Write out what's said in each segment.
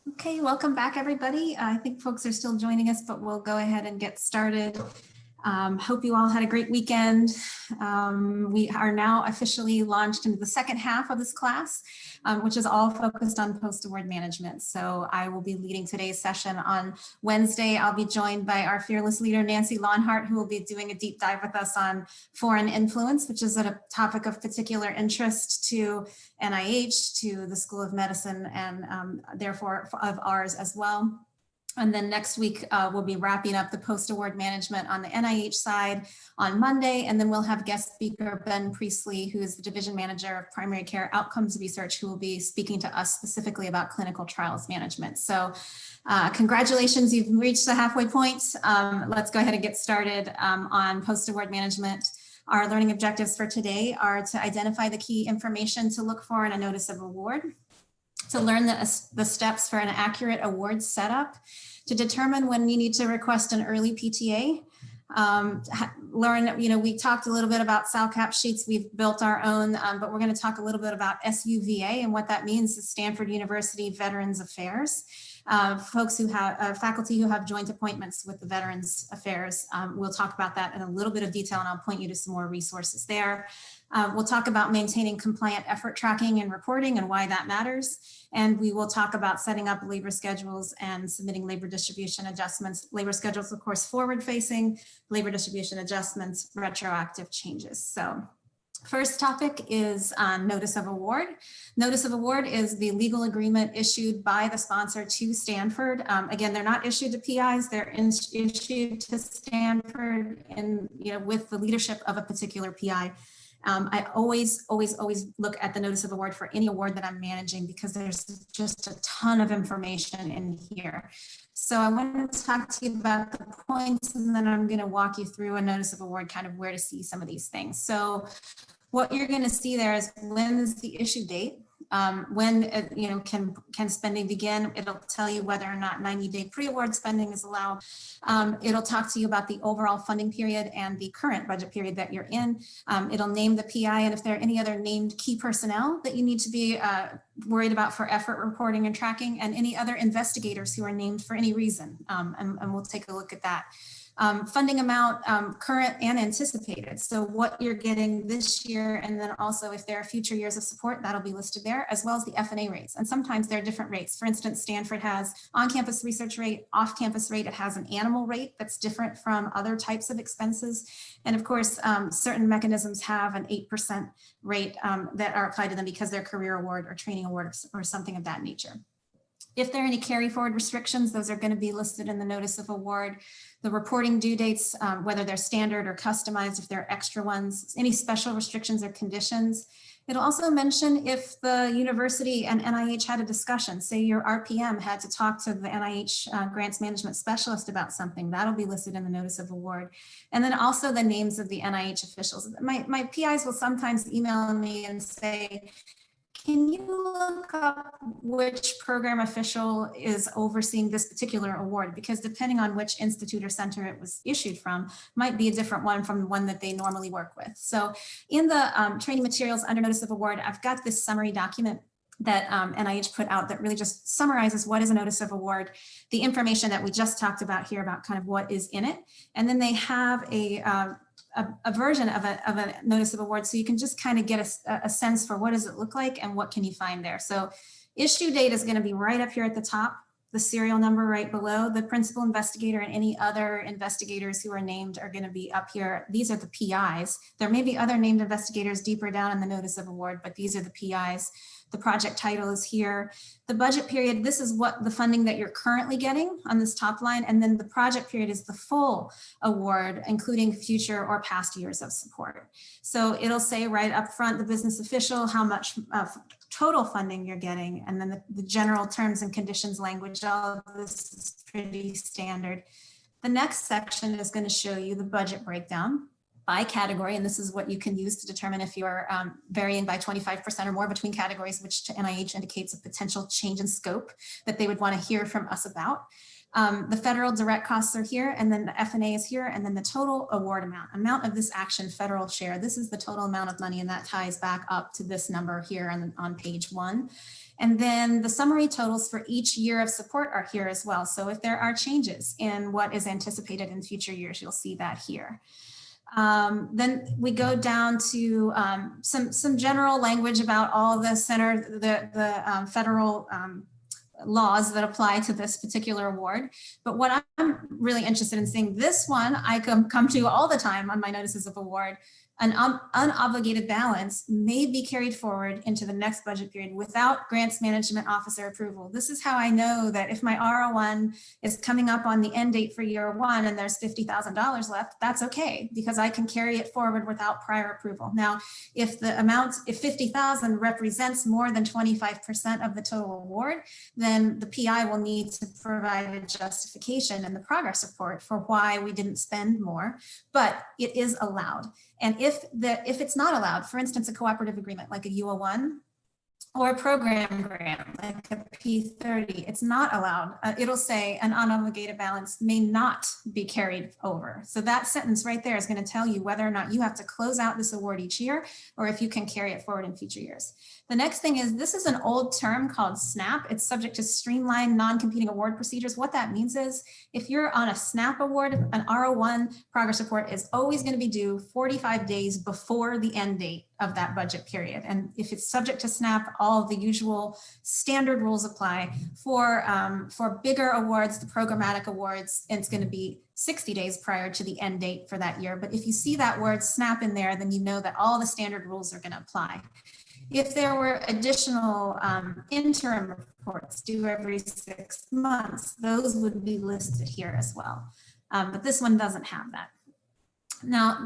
Okay, welcome back, everybody. I think folks are still joining us, but we'll go ahead and get started. Hope you all had a great weekend. We are now officially launched into the second half of this class, which is all focused on post-award management. So I will be leading today's session on Wednesday. I'll be joined by our fearless leader, Nancy Lonhart, who will be doing a deep dive with us on foreign influence, which is a topic of particular interest to NIH, to the School of Medicine, and therefore of ours as well. And then next week, we'll be wrapping up the post-award management on the NIH side on Monday. And then we'll have guest speaker Ben Priestley, who is the Division Manager of Primary Care Outcomes Research, who will be speaking to us specifically about clinical trials management. So congratulations, you've reached the halfway point. Let's go ahead and get started on post-award management. Our learning objectives for today are to identify the key information to look for in a notice of award, to learn the steps for an accurate award setup, to determine when you need to request an early PTA, learn, we talked a little bit about SALCAP sheets. We've built our own, but we're going to talk a little bit about SUVA and what that means is Stanford University Veterans Affairs. Folks who have faculty who have joint appointments with the Veterans Affairs. We'll talk about that in a little bit of detail, and I'll point you to some more resources there. We'll talk about maintaining compliant effort tracking and reporting and why that matters. And we will talk about setting up labor schedules and submitting labor distribution adjustments. Labor schedules, of course, forward-facing, labor distribution adjustments, retroactive changes. So first topic is notice of award. Notice of award is the legal agreement issued by the sponsor to Stanford. Again, they're not issued to PIs, they're issued to Stanford and with the leadership of a particular PI. I always look at the notice of award for any award that I'm managing because there's just a ton of information in here. So I want to talk to you about the points, and then I'm going to walk you through a notice of award, kind of where to see some of these things. So what you're going to see there is when is the issue date, when can spending begin. It'll tell you whether or not 90-day pre-award spending is allowed. It'll talk to you about the overall funding period and the current budget period that you're in. It'll name the PI, and if there are any other named key personnel that you need to be worried about for effort reporting and tracking, and any other investigators who are named for any reason, and we'll take a look at that. Funding amount, current and anticipated. So what you're getting this year, and then also if there are future years of support, that'll be listed there, as well as the F&A rates. And sometimes there are different rates. For instance, Stanford has on-campus research rate, off-campus rate. It has an animal rate that's different from other types of expenses. And of course, certain mechanisms have an 8% rate that are applied to them because they're career award or training award or something of that nature. If there are any carry forward restrictions, those are going to be listed in the notice of award. The reporting due dates, whether they're standard or customized, if there are extra ones, any special restrictions or conditions. It'll also mention if the university and NIH had a discussion, say your RPM had to talk to the NIH grants management specialist about something, that'll be listed in the notice of award. And then also the names of the NIH officials. My PIs will sometimes email me and say, can you look up which program official is overseeing this particular award? Because depending on which institute or center it was issued from, might be a different one from the one that they normally work with. So in the training materials under notice of award, I've got this summary document that NIH put out that really just summarizes what is a notice of award, the information that we just talked about here about kind of what is in it. And then they have a version of a notice of award, so you can just kind of get a sense for what does it look like and what can you find there. So issue date is going to be right up here at the top, the serial number right below. The principal investigator and any other investigators who are named are going to be up here. These are the PIs. There may be other named investigators deeper down in the notice of award, but these are the PIs. The project title is here. The budget period, this is what the funding that you're currently getting on this top line. And then the project period is the full award, including future or past years of support. So it'll say right up front, the business official, how much total funding you're getting, and then the general terms and conditions language. All of this is pretty standard. The next section is going to show you the budget breakdown by category, and this is what you can use to determine if you're varying by 25% or more between categories, which to NIH indicates a potential change in scope that they would want to hear from us about. The federal direct costs are here, and then the F&A is here, and then the total award amount of this action federal share. This is the total amount of money, and that ties back up to this number here on page 1. And then the summary totals for each year of support are here as well. So if there are changes in what is anticipated in future years, you'll see that here. Then we go down to some general language about all the federal laws that apply to this particular award. But what I'm really interested in seeing, this one I come to all the time on my notices of award. An unobligated balance may be carried forward into the next budget period without grants management officer approval. This is how I know that if my R01 is coming up on the end date for year 1 and there's $50,000 left, that's okay, because I can carry it forward without prior approval. Now, if the amount, if 50,000 represents more than 25% of the total award, then the PI will need to provide a justification in the progress report for why we didn't spend more, but it is allowed. And if it's not allowed, for instance, a cooperative agreement like a UO1 or a program grant like a P30, it's not allowed. It'll say an unobligated balance may not be carried over. So that sentence right there is going to tell you whether or not you have to close out this award each year or if you can carry it forward in future years. The next thing is, this is an old term called SNAP. It's subject to streamlined non-competing award procedures. What that means is, if you're on a SNAP award, an R01 progress report is always going to be due 45 days before the end date of that budget period. And if it's subject to SNAP, all of the usual standard rules apply. For bigger awards, the programmatic awards, it's going to be 60 days prior to the end date for that year. But if you see that word SNAP in there, then you know that all the standard rules are going to apply. If there were additional interim reports due every 6 months, those would be listed here as well. But this one doesn't have that. Now,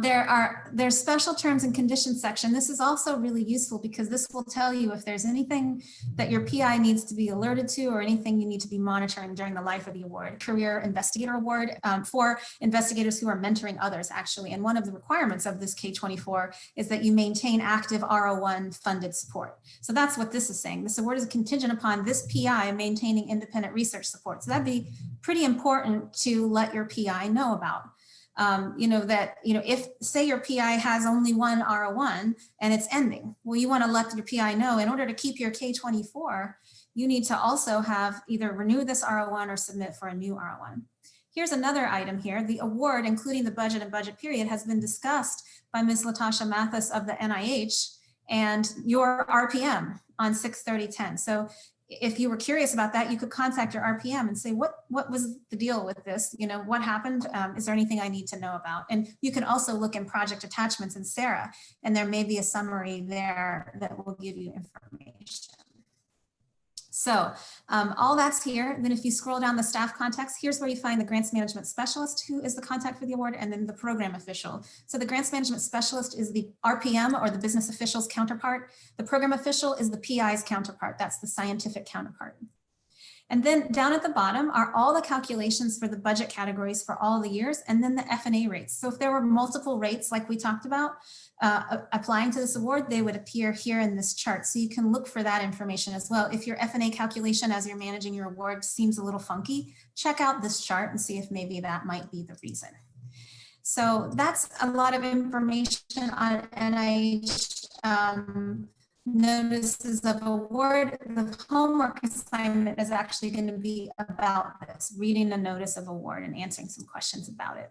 there's special terms and conditions section. This is also really useful because this will tell you if there's anything that your PI needs to be alerted to or anything you need to be monitoring during the life of the award. Career Investigator Award for investigators who are mentoring others, actually. And one of the requirements of this K-24 is that you maintain active R01 funded support. So that's what this is saying. This award is contingent upon this PI maintaining independent research support. So that'd be pretty important to let your PI know about. If say your PI has only one R01 and it's ending, well, you want to let your PI know in order to keep your K-24, you need to also have either renew this R01 or submit for a new R01. Here's another item here. The award, including the budget and budget period, has been discussed by Ms. Latasha Mathis of the NIH and your RPM on 6/30/10. So if you were curious about that, you could contact your RPM and say, what was the deal with this? What happened? Is there anything I need to know about? And you can also look in project attachments in SARA, and there may be a summary there that will give you information. So all that's here. Then if you scroll down the staff context, here's where you find the grants management specialist, who is the contact for the award, and then the program official. So the grants management specialist is the RPM, or the business official's counterpart. The program official is the PI's counterpart. That's the scientific counterpart. And then down at the bottom are all the calculations for the budget categories for all the years, and then the F&A rates. So if there were multiple rates like we talked about applying to this award, they would appear here in this chart. So you can look for that information as well. If your F&A calculation as you're managing your award seems a little funky, check out this chart and see if maybe that might be the reason. So that's a lot of information on NIH notices of award. The homework assignment is actually going to be about this, reading the notice of award and answering some questions about it.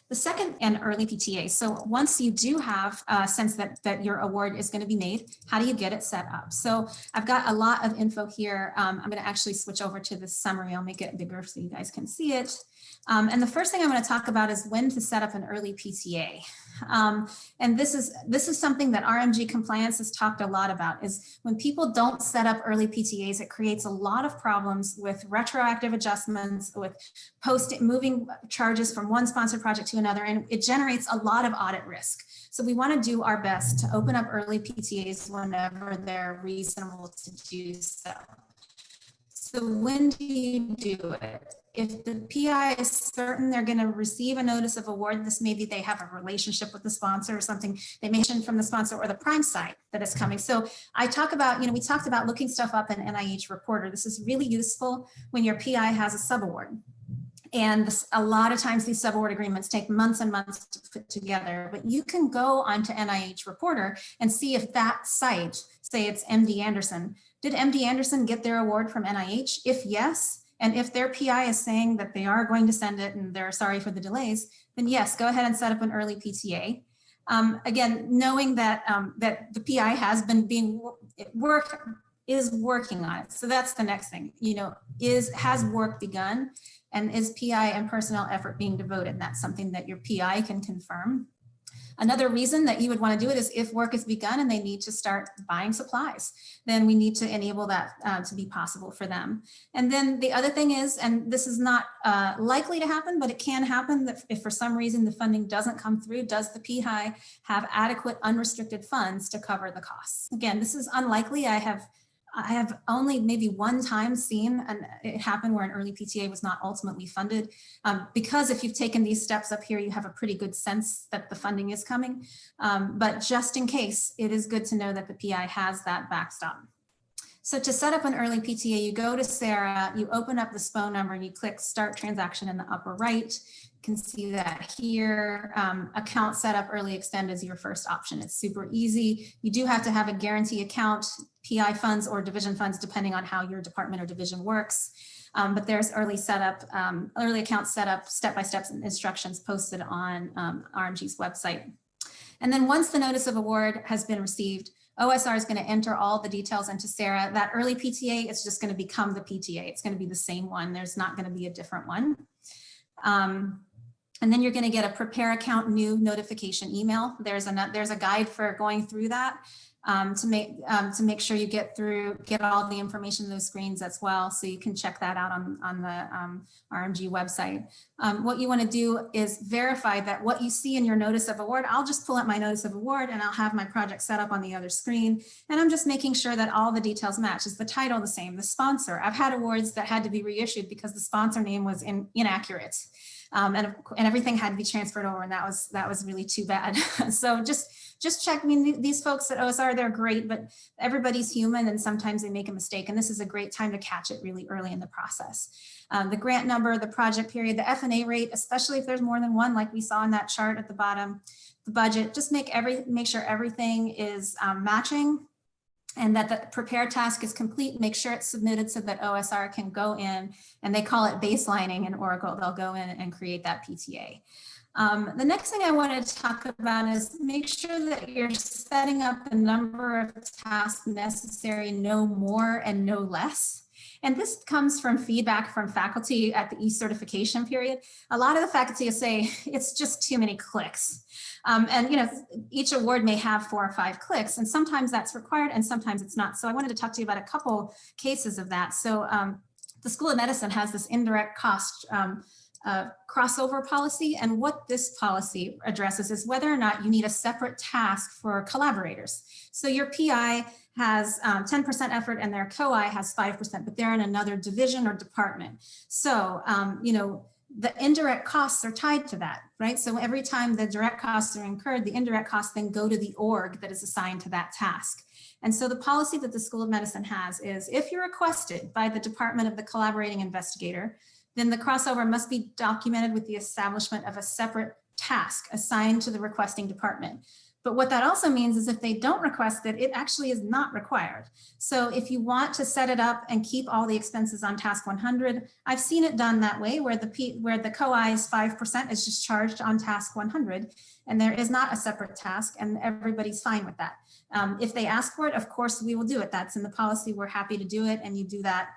The second, and early PTA. So once you do have a sense that your award is going to be made, how do you get it set up? So I've got a lot of info here. I'm going to actually switch over to the summary. I'll make it bigger so you guys can see it. And the first thing I'm going to talk about is when to set up an early PTA. And this is something that RMG compliance has talked a lot about, is when people don't set up early PTAs, it creates a lot of problems with retroactive adjustments, with moving charges from one sponsored project to another, and it generates a lot of audit risk. So we want to do our best to open up early PTAs whenever they're reasonable to do so. So when do you do it? If the PI is certain they're going to receive a notice of award, this maybe they have a relationship with the sponsor or something, they mentioned from the sponsor or the prime site that is coming. So I talk about, we talked about looking stuff up in NIH Reporter. This is really useful when your PI has a subaward. And a lot of times these subaward agreements take months and months to put together, but you can go onto NIH Reporter and see if that site, say it's MD Anderson, did MD Anderson get their award from NIH? If yes, and if their PI is saying that they are going to send it and they're sorry for the delays, then yes, go ahead and set up an early PTA. Again, knowing that that the PI has been is working on it. So that's the next thing, has work begun, and is PI and personnel effort being devoted? That's something that your PI can confirm. Another reason that you would want to do it is if work is begun and they need to start buying supplies, then we need to enable that to be possible for them. And then the other thing is, and this is not likely to happen, but it can happen, that if for some reason the funding doesn't come through, does the PI have adequate unrestricted funds to cover the costs? Again, this is unlikely. I have only maybe one time seen it happen where an early PTA was not ultimately funded, because if you've taken these steps up here, you have a pretty good sense that the funding is coming. But just in case, it is good to know that the PI has that backstop. So to set up an early PTA, you go to Sarah, you open up this phone number and you click Start Transaction in the upper right. You can see that here. Account setup early extend is your first option. It's super easy. You do have to have a guarantee account, PI funds or division funds, depending on how your department or division works. But there's early setup, early account setup, step-by-step instructions posted on RMG's website. And then once the notice of award has been received, OSR is going to enter all the details into Sarah. That early PTA is just going to become the PTA. It's going to be the same one. There's not going to be a different one. And then you're going to get a prepare account new notification email. There's a guide for going through that to make sure you get all the information in those screens as well. So you can check that out on the RMG website. What you want to do is verify that what you see in your notice of award, I'll just pull up my notice of award and I'll have my project set up on the other screen. And I'm just making sure that all the details match. Is the title the same? The sponsor? I've had awards that had to be reissued because the sponsor name was inaccurate. And everything had to be transferred over, and that was really too bad. So just check. I mean, these folks at OSR, they're great, but everybody's human and sometimes they make a mistake, and this is a great time to catch it really early in the process. The grant number, the project period, the F&A rate, especially if there's more than one, like we saw in that chart at the bottom, the budget, just make sure everything is matching, and that the prepare task is complete. Make sure it's submitted so that OSR can go in, and they call it baselining in Oracle. They'll go in and create that PTA. The next thing I want to talk about is make sure that you're setting up the number of tasks necessary, no more and no less. And this comes from feedback from faculty at the e-certification period. A lot of the faculty say it's just too many clicks. And each award may have 4 or 5 clicks, and sometimes that's required and sometimes it's not. So I wanted to talk to you about a couple cases of that. So the School of Medicine has this indirect cost crossover policy, and what this policy addresses is whether or not you need a separate task for collaborators. So your PI has 10% effort and their co-I has 5%, but they're in another division or department. So the indirect costs are tied to that, right? So every time the direct costs are incurred, the indirect costs then go to the org that is assigned to that task. And so the policy that the School of Medicine has is if you're requested by the Department of the Collaborating Investigator, then the crossover must be documented with the establishment of a separate task assigned to the requesting department. But what that also means is if they don't request it, it actually is not required. So if you want to set it up and keep all the expenses on task 100, I've seen it done that way where the co-I's 5% is just charged on task 100, and there is not a separate task, and everybody's fine with that. If they ask for it, of course we will do it. That's in the policy. We're happy to do it, and you do that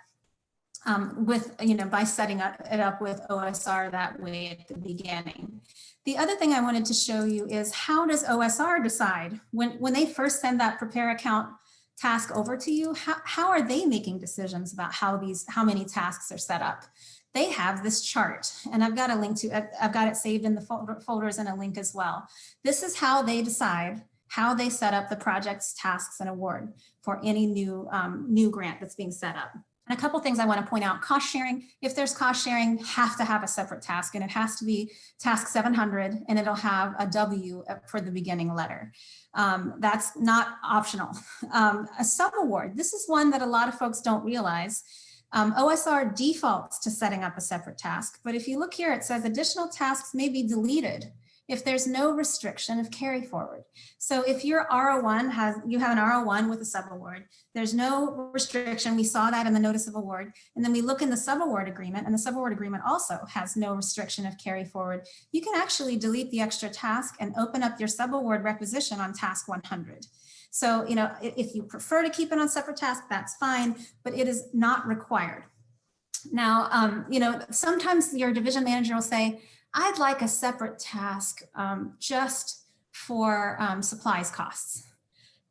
by setting it up with OSR that way at the beginning. The other thing I wanted to show you is how does OSR decide when they first send that prepare account task over to you, how are they making decisions about how many tasks are set up? They have this chart, and I've got a link to it. I've got it saved in the folders and a link as well. This is how they decide how they set up the project's tasks and award for any new grant that's being set up. And a couple things I want to point out: cost sharing. If there's cost sharing, have to have a separate task, and it has to be task 700, and it'll have a W for the beginning letter. That's not optional. A subaward. This is one that a lot of folks don't realize. OSR defaults to setting up a separate task, but if you look here, it says additional tasks may be deleted if there's no restriction of carry forward. So if your RO1 you have an RO1 with a subaward, there's no restriction. We saw that in the notice of award. And then we look in the subaward agreement, and the subaward agreement also has no restriction of carry forward. You can actually delete the extra task and open up your subaward requisition on task 100. So, you know, if you prefer to keep it on separate task, that's fine, but it is not required. Now, you know, sometimes your division manager will say, I'd like a separate task just for supplies costs.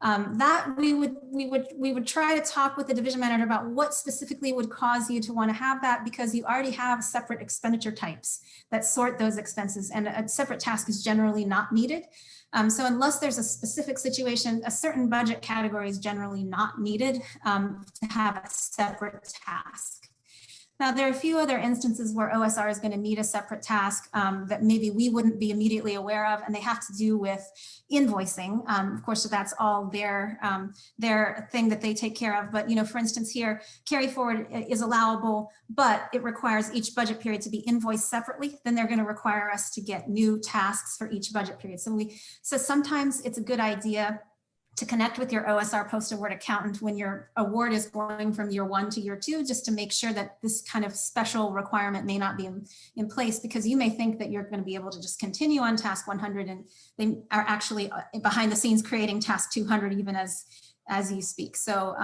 That we would try to talk with the division manager about what specifically would cause you to want to have that, because you already have separate expenditure types that sort those expenses, and a separate task is generally not needed. So unless there's a specific situation, a certain budget category is generally not needed to have a separate task. Now, there are a few other instances where OSR is going to need a separate task that maybe we wouldn't be immediately aware of, and they have to do with invoicing. Of course, so that's all their thing that they take care of. But, you know, for instance, here, carry forward is allowable, but it requires each budget period to be invoiced separately. Then they're going to require us to get new tasks for each budget period. So sometimes it's a good idea to connect with your OSR post-award accountant when your award is going from year 1 to year 2, just to make sure that this kind of special requirement may not be in place, because you may think that you're going to be able to just continue on task 100, and they are actually behind the scenes creating task 200 even as you speak. So,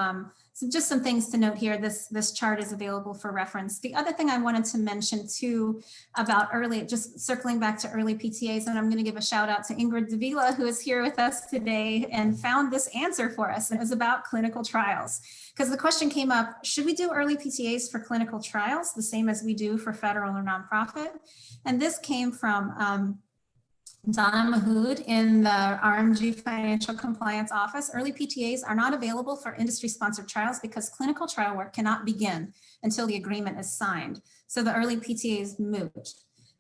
so just some things to note here. This chart is available for reference. The other thing I wanted to mention too about just circling back to early PTAs, and I'm going to give a shout out to Ingrid Davila, who is here with us today and found this answer for us. And it was about clinical trials, because the question came up, should we do early PTAs for clinical trials the same as we do for federal or nonprofit? And this came from Donna Mahood in the RMG Financial Compliance Office. Early PTAs are not available for industry-sponsored trials because clinical trial work cannot begin until the agreement is signed. So the early PTA is moot.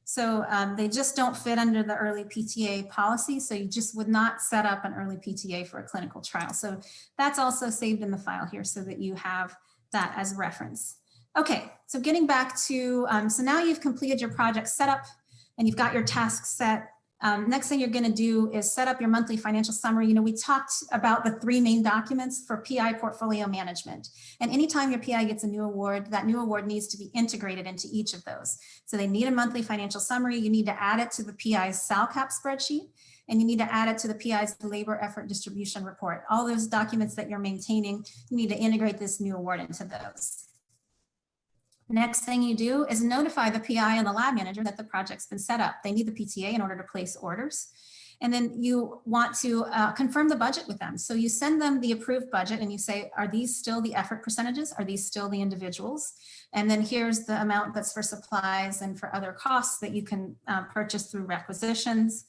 So they just don't fit under the early PTA policy. So you just would not set up an early PTA for a clinical trial. So that's also saved in the file here so that you have that as reference. Okay, so getting back to, so now you've completed your project setup and you've got your tasks set. Next thing you're going to do is set up your monthly financial summary. You know, we talked about the 3 main documents for PI portfolio management. And anytime your PI gets a new award, that new award needs to be integrated into each of those. So they need a monthly financial summary. You need to add it to the PI's SALCAP spreadsheet, and you need to add it to the PI's labor effort distribution report. All those documents that you're maintaining, you need to integrate this new award into those. Next thing you do is notify the PI and the lab manager that the project's been set up. They need the PTA in order to place orders. And then you want to confirm the budget with them. So you send them the approved budget and you say, are these still the effort percentages? Are these still the individuals? And then here's the amount that's for supplies and for other costs that you can purchase through requisitions.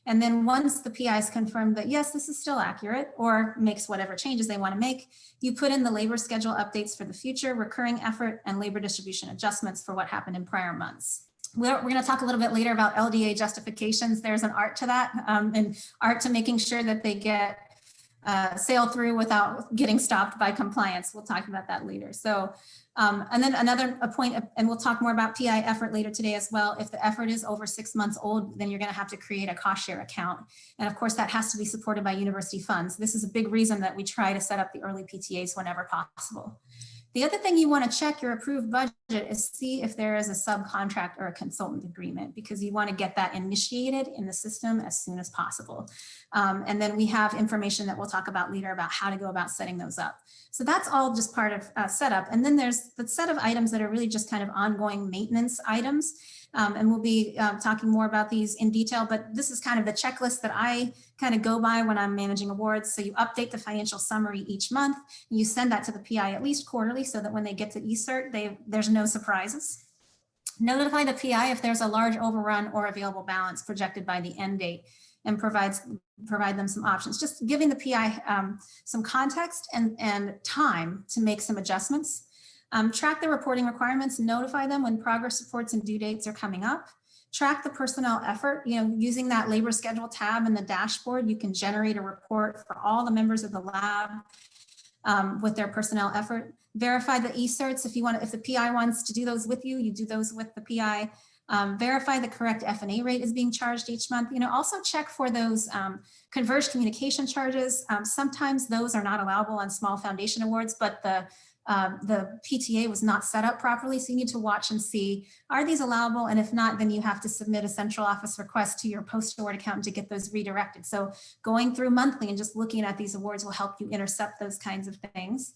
And then once the PI is confirmed that, yes, this is still accurate, or makes whatever changes they want to make, you put in the labor schedule updates for the future, recurring effort, and labor distribution adjustments for what happened in prior months. We're going to talk a little bit later about LDA justifications. There's an art to that, and art to making sure that they get sail through without getting stopped by compliance. We'll talk about that later. So, and then another point, and we'll talk more about PI effort later today as well. If the effort is over 6 months old, then you're going to have to create a cost share account. And of course, that has to be supported by university funds. This is a big reason that we try to set up the early PTAs whenever possible. The other thing you want to check your approved budget is see if there is a subcontract or a consultant agreement, because you want to get that initiated in the system as soon as possible. And then we have information that we'll talk about later about how to go about setting those up. So that's all just part of setup. And then there's the set of items that are really just kind of ongoing maintenance items. And we'll be talking more about these in detail, but this is kind of the checklist that I kind of go by when I'm managing awards. So you update the financial summary each month, and you send that to the PI at least quarterly so that when they get to eCert, there's no surprises. Notify the PI if there's a large overrun or available balance projected by the end date, and provide them some options. Just giving the PI some context and time to make some adjustments. Track the reporting requirements, notify them when progress reports and due dates are coming up. Track the personnel effort, using that labor schedule tab in the dashboard, you can generate a report for all the members of the lab with their personnel effort. Verify the e-certs. If the PI wants to do those with you, you do those with the PI. Verify the correct F&A rate is being charged each month. Also check for those converged communication charges. Sometimes those are not allowable on small foundation awards, but the PTA was not set up properly. So you need to watch and see, are these allowable? And if not, then you have to submit a central office request to your post-award accountant to get those redirected. So going through monthly and just looking at these awards will help you intercept those kinds of things.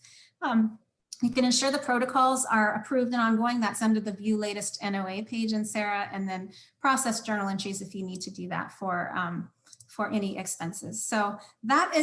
You can ensure the protocols are approved and ongoing. That's under the View Latest NOA page in SARA, and then process journal entries if you need to do that for any expenses. So that is